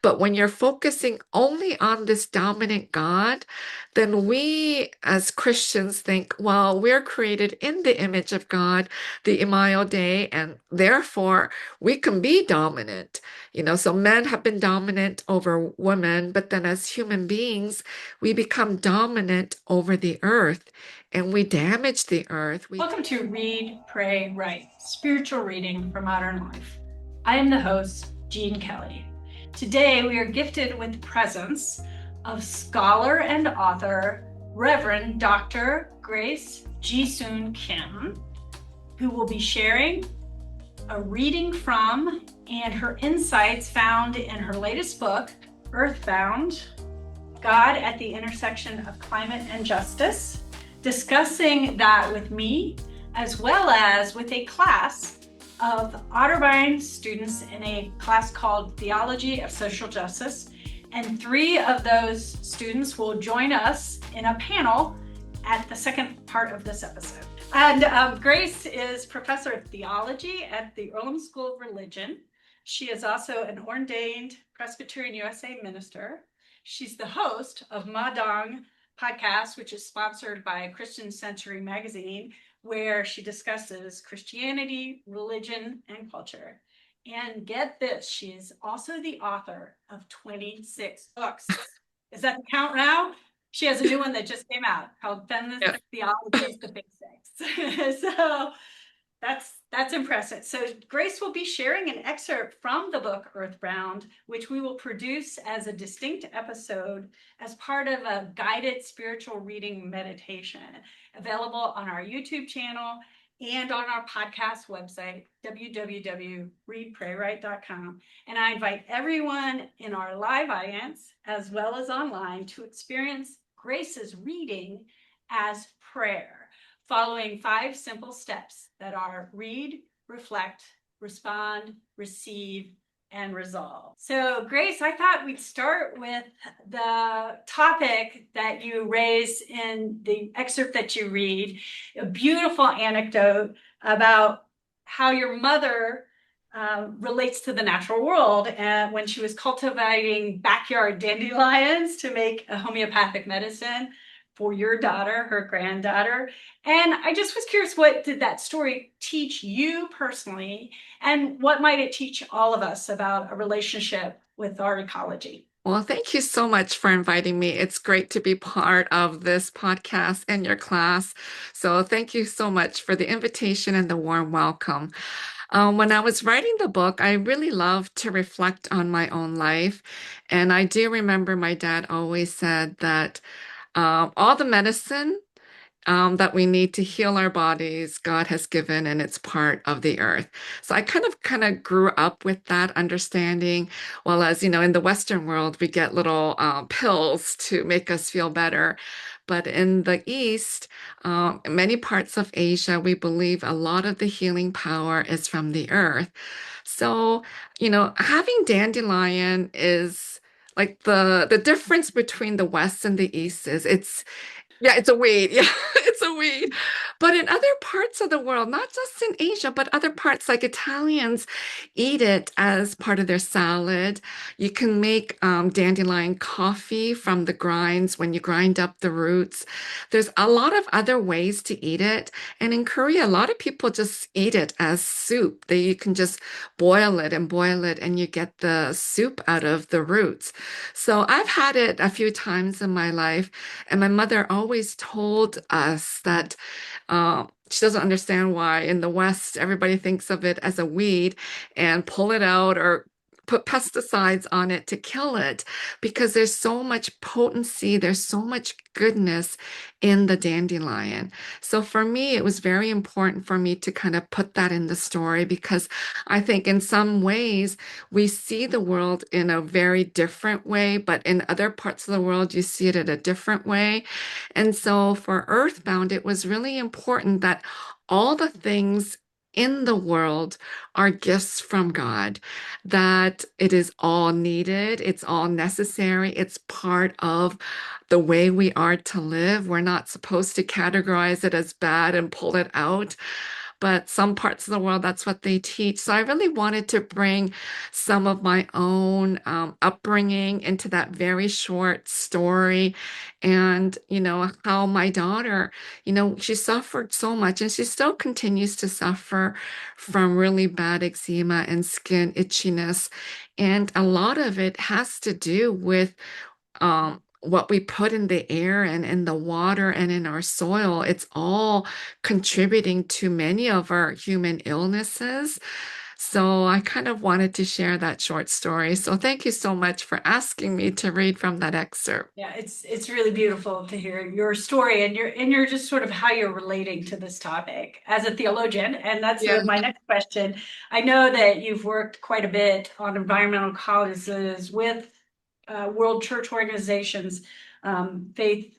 But when you're focusing only on this dominant God, then we as Christians think, well, we're created in the image of God, the Imago Dei, and therefore we can be dominant. So men have been dominant over women, but then as human beings, we become dominant over the earth and we damage the earth. Welcome to Read, Pray, Write, Spiritual Reading for Modern Life. I am the host, Jean Kelly. Today we are gifted with the presence of scholar and author, Reverend Dr. Grace Ji-Sun Kim, who will be sharing a reading from and her insights found in her latest book, Earthbound, God at the Intersection of Climate and Justice, discussing that with me, as well as with a class of Otterbein students in a class called Theology of Social Justice. And 3 of those students will join us in a panel at the second part of this episode. And Grace is professor of theology at the Earlham School of Religion. She is also an ordained Presbyterian USA minister. She's the host of Madang podcast, which is sponsored by Christian Century magazine, where she discusses Christianity, religion, and culture. And get this, she is also the author of 26 books. Is that the count now? She has a new one that just came out called Feminist Theology: The Basics. So that's impressive. So Grace will be sharing an excerpt from the book Earthbound, which we will produce as a distinct episode as part of a guided spiritual reading meditation available on our YouTube channel and on our podcast website, www.readpraywrite.com. And I invite everyone in our live audience, as well as online, to experience Grace's reading as prayer, following 5 simple steps that are read, reflect, respond, receive, and resolve. So Grace, I thought we'd start with the topic that you raise in the excerpt that you read, a beautiful anecdote about how your mother relates to the natural world and when she was cultivating backyard dandelions to make a homeopathic medicine for your daughter, her granddaughter. And I just was curious, what did that story teach you personally? And what might it teach all of us about a relationship with our ecology? Well, thank you so much for inviting me. It's great to be part of this podcast and your class. So thank you so much for the invitation and the warm welcome. When I was writing the book, I really loved to reflect on my own life. And I do remember my dad always said that all the medicine that we need to heal our bodies, God has given, and it's part of the earth. So I kind of grew up with that understanding. Well, as you know, in the Western world, we get little pills to make us feel better. But in the East, many parts of Asia, we believe a lot of the healing power is from the earth. So, having dandelion is like the difference between the West and the East is it's a weed. Yeah, it's a weed. But in other parts of the world, not just in Asia, but other parts like Italians eat it as part of their salad. You can make dandelion coffee from the grinds when you grind up the roots. There's a lot of other ways to eat it. And in Korea, a lot of people just eat it as soup. You can just boil it, and you get the soup out of the roots. So I've had it a few times in my life. And my mother always told us that she doesn't understand why in the West everybody thinks of it as a weed and pull it out or put pesticides on it to kill it because there's so much potency, there's so much goodness in the dandelion. So for me, it was very important for me to kind of put that in the story because I think in some ways we see the world in a very different way, but in other parts of the world, you see it in a different way. And so for Earthbound, it was really important that all the things in the world are gifts from God, that it is all needed, it's all necessary, it's part of the way we are to live. We're not supposed to categorize it as bad and pull it out. but some parts of the world, that's what they teach. So I really wanted to bring some of my own upbringing into that very short story. And, how my daughter, she suffered so much and she still continues to suffer from really bad eczema and skin itchiness. And a lot of it has to do with what we put in the air and in the water and in our soil. It's all contributing to many of our human illnesses. So I kind of wanted to share that short story. So thank you so much for asking me to read from that excerpt. Yeah, it's really beautiful to hear your story and your just sort of how you're relating to this topic as a theologian. And that's Yeah. my next question. I know that you've worked quite a bit on environmental causes with world church organizations, faith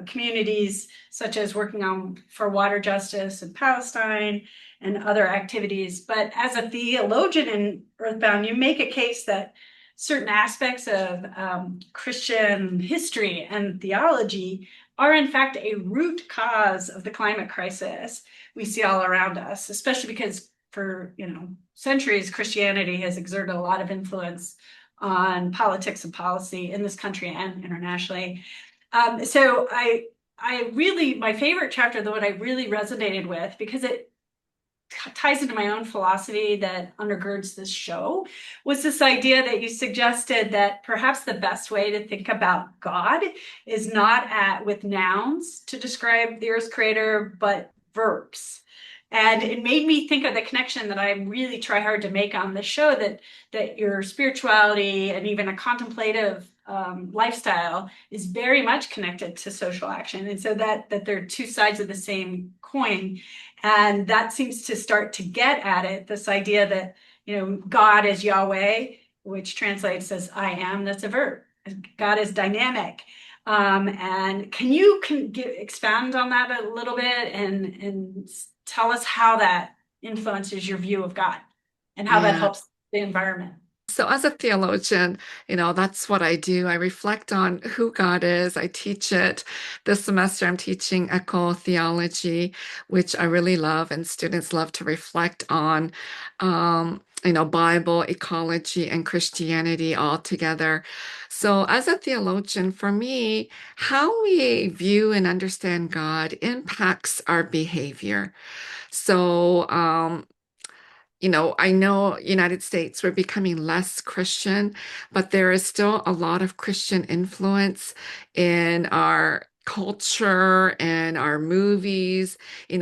communities, such as working on for water justice in Palestine and other activities. But as a theologian in Earthbound, you make a case that certain aspects of Christian history and theology are in fact a root cause of the climate crisis we see all around us, especially because for centuries Christianity has exerted a lot of influence on politics and policy in this country and internationally. So I really, my favorite chapter, the one I really resonated with, because it ties into my own philosophy that undergirds this show, was this idea that you suggested that perhaps the best way to think about God is not with nouns to describe the Earth's creator, but verbs. And it made me think of the connection that I really try hard to make on this show, that your spirituality and even a contemplative lifestyle is very much connected to social action. And so that they're two sides of the same coin. And that seems to start to get at it, this idea that, God is Yahweh, which translates as I am, that's a verb. God is dynamic. And can you expand on that a little bit and tell us how that influences your view of God and how that Yeah. helps the environment? So, as a theologian, that's what I do. I reflect on who God is. I teach it. This semester, I'm teaching theology, which I really love, and students love to reflect on, Bible, ecology, and Christianity all together. So, as a theologian, for me, how we view and understand God impacts our behavior. So, I know United States, we're becoming less Christian, but there is still a lot of Christian influence in our culture and our movies. The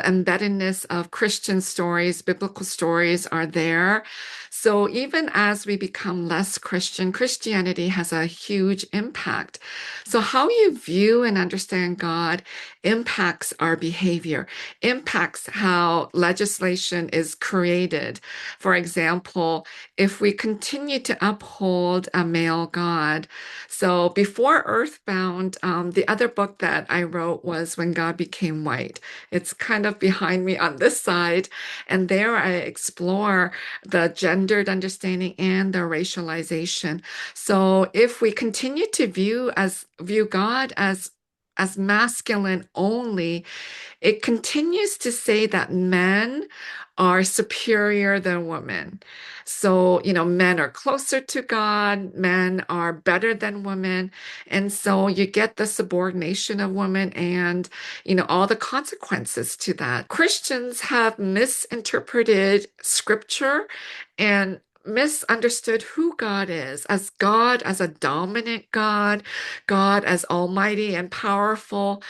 embeddedness of Christian stories, biblical stories are there. So even as we become less Christian, Christianity has a huge impact. So how you view and understand God impacts our behavior, impacts how legislation is created. For example, if we continue to uphold a male God. So before Earthbound, the other book that I wrote was When God Became White. It's kind of behind me on this side. And there I explore the gendered understanding and the racialization. So if we continue to view God as masculine only, it continues to say that men are superior than women. So, men are closer to God, men are better than women. And so you get the subordination of women and, all the consequences to that. Christians have misinterpreted scripture and misunderstood who God as a dominant God, God as almighty and powerful,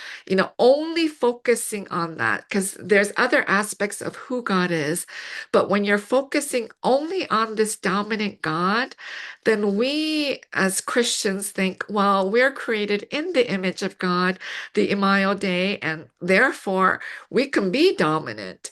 only focusing on that because there's other aspects of who God is. But when you're focusing only on this dominant God, then we as Christians think, well, we're created in the image of God, the Imago Dei, and therefore we can be dominant.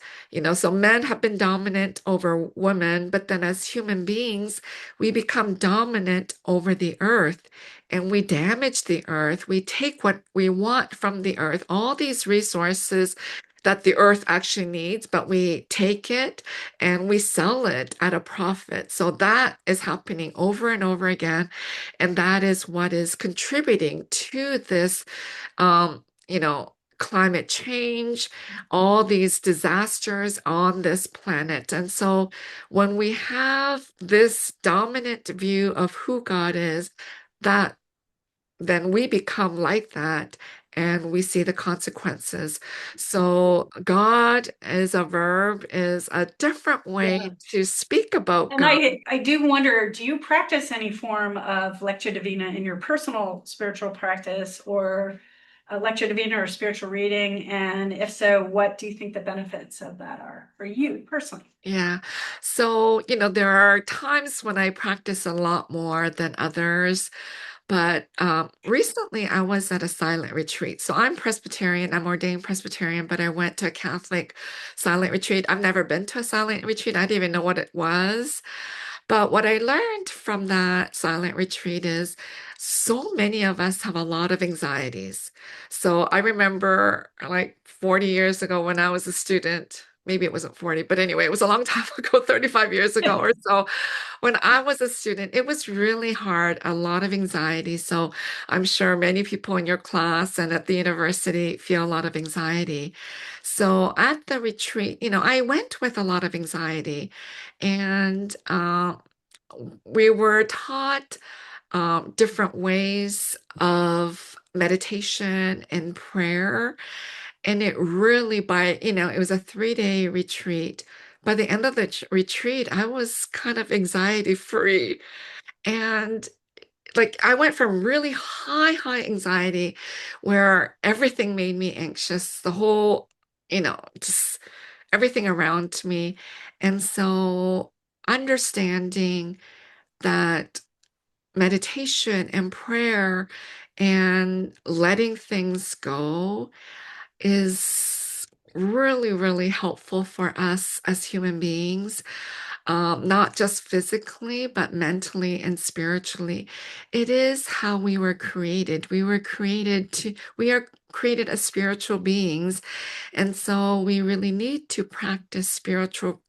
So men have been dominant over women, but then as human beings, we become dominant over the earth and we damage the earth. We take what we want from the earth, all these resources that the earth actually needs, but we take it and we sell it at a profit. So that is happening over and over again. And that is what is contributing to this, climate change, all these disasters on this planet. And so when we have this dominant view of who God is, that then we become like that and we see the consequences. So God is a verb, is a different way Yeah. to speak about And God. I do wonder, do you practice any form of lectio divina in your personal spiritual practice, or a lectio divina or spiritual reading? And if so, what do you think the benefits of that are for you personally? Yeah. So, there are times when I practice a lot more than others. But recently I was at a silent retreat. So I'm Presbyterian, I'm ordained Presbyterian, but I went to a Catholic silent retreat. I've never been to a silent retreat. I didn't even know what it was. But what I learned from that silent retreat is so many of us have a lot of anxieties. So I remember like 40 years ago when I was a student, maybe it wasn't 40, but anyway, it was a long time ago, 35 years ago or so. When I was a student, it was really hard, a lot of anxiety. So I'm sure many people in your class and at the university feel a lot of anxiety. So at the retreat, I went with a lot of anxiety, and we were taught different ways of meditation and prayer. And it really, it was a 3-day retreat. By the end of the retreat, I was kind of anxiety free. And like I went from really high anxiety where everything made me anxious, the whole, just everything around me. And so understanding that meditation and prayer and letting things go is really helpful for us as human beings, not just physically, but mentally and spiritually. It is how we were created. We are created as spiritual beings. And so we really need to practice spiritual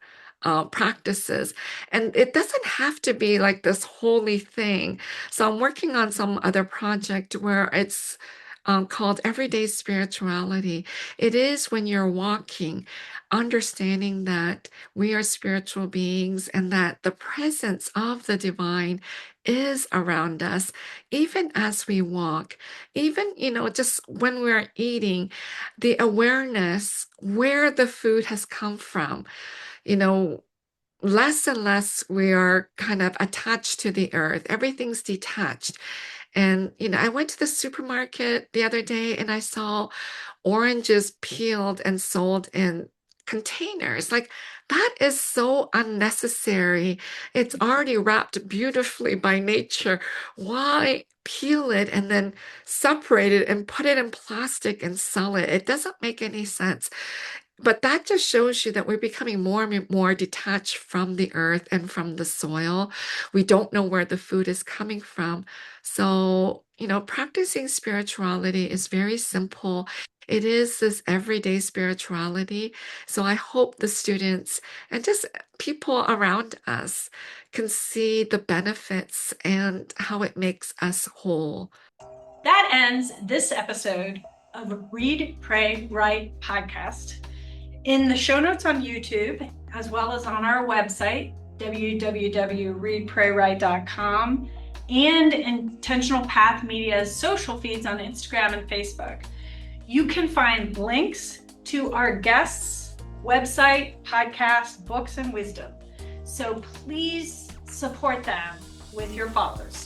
practices. And it doesn't have to be like this holy thing. So I'm working on some other project where it's called Everyday Spirituality. It is when you're walking, understanding that we are spiritual beings and that the presence of the divine is around us, even as we walk, even, just when we're eating, the awareness where the food has come from, you know, less and less we are kind of attached to the earth. Everything's detached. And, I went to the supermarket the other day and I saw oranges peeled and sold in containers. Like, that is so unnecessary. It's already wrapped beautifully by nature. Why peel it and then separate it and put it in plastic and sell it? It doesn't make any sense. But that just shows you that we're becoming more and more detached from the earth and from the soil. We don't know where the food is coming from. So, practicing spirituality is very simple. It is this everyday spirituality. So I hope the students and just people around us can see the benefits and how it makes us whole. That ends this episode of Read, Pray, Write podcast. In the show notes on YouTube, as well as on our website, www.readpraywrite.com, and Intentional Path Media's social feeds on Instagram and Facebook, you can find links to our guests' website, podcast, books, and wisdom. So please support them with your followers.